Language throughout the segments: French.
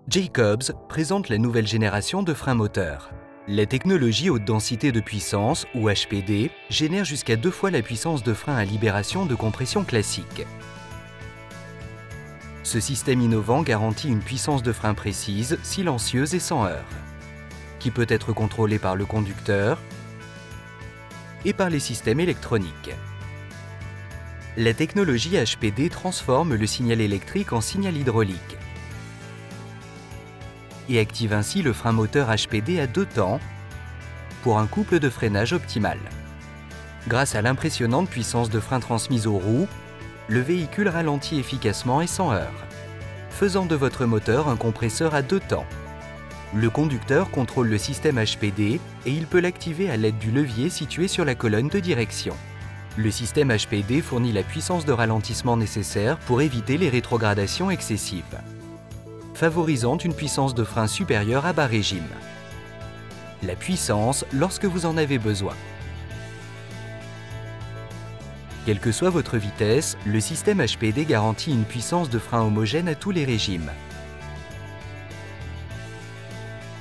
Jacobs présente la nouvelle génération de freins moteurs. La technologie haute densité de puissance, ou HPD, génère jusqu'à 2 fois la puissance de frein à libération de compression classique. Ce système innovant garantit une puissance de frein précise, silencieuse et sans heurts, qui peut être contrôlée par le conducteur et par les systèmes électroniques. La technologie HPD transforme le signal électrique en signal hydraulique et active ainsi le frein moteur HPD à 2 temps pour un couple de freinage optimal. Grâce à l'impressionnante puissance de frein transmise aux roues, le véhicule ralentit efficacement et sans heurts, faisant de votre moteur un compresseur à 2 temps. Le conducteur contrôle le système HPD et il peut l'activer à l'aide du levier situé sur la colonne de direction. Le système HPD fournit la puissance de ralentissement nécessaire pour éviter les rétrogradations excessives, favorisant une puissance de frein supérieure à bas régime. La puissance lorsque vous en avez besoin. Quelle que soit votre vitesse, le système HPD garantit une puissance de frein homogène à tous les régimes,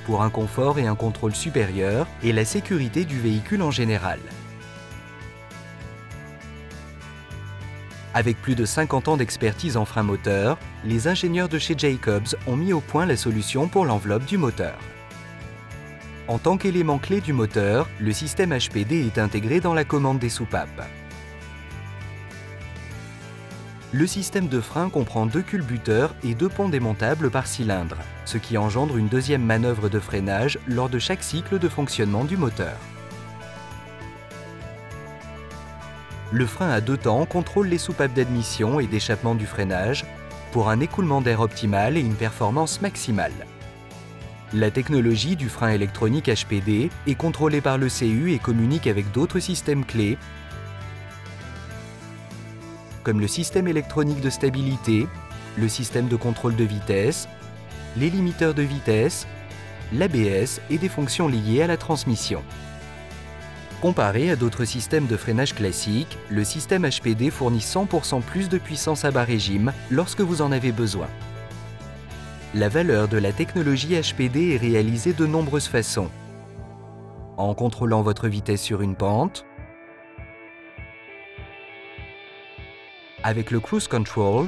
pour un confort et un contrôle supérieur et la sécurité du véhicule en général. Avec plus de 50 ans d'expertise en frein moteur, les ingénieurs de chez Jacobs ont mis au point la solution pour l'enveloppe du moteur. En tant qu'élément clé du moteur, le système HPD est intégré dans la commande des soupapes. Le système de frein comprend 2 culbuteurs et 2 ponts démontables par cylindre, ce qui engendre une deuxième manœuvre de freinage lors de chaque cycle de fonctionnement du moteur. Le frein à 2 temps contrôle les soupapes d'admission et d'échappement du freinage pour un écoulement d'air optimal et une performance maximale. La technologie du frein électronique HPD est contrôlée par le CU et communique avec d'autres systèmes clés comme le système électronique de stabilité, le système de contrôle de vitesse, les limiteurs de vitesse, l'ABS et des fonctions liées à la transmission. Comparé à d'autres systèmes de freinage classiques, le système HPD fournit 100% plus de puissance à bas régime lorsque vous en avez besoin. La valeur de la technologie HPD est réalisée de nombreuses façons. En contrôlant votre vitesse sur une pente, avec le Cruise Control,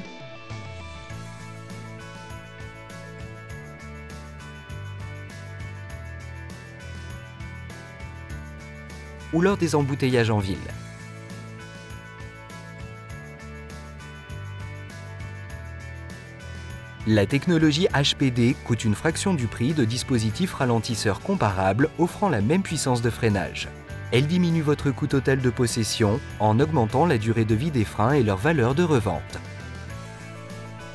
ou lors des embouteillages en ville. La technologie HPD coûte une fraction du prix de dispositifs ralentisseurs comparables offrant la même puissance de freinage. Elle diminue votre coût total de possession en augmentant la durée de vie des freins et leur valeur de revente.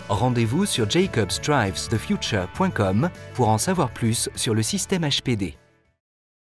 Rendez-vous sur jacobsdrivesthefuture.com pour en savoir plus sur le système HPD.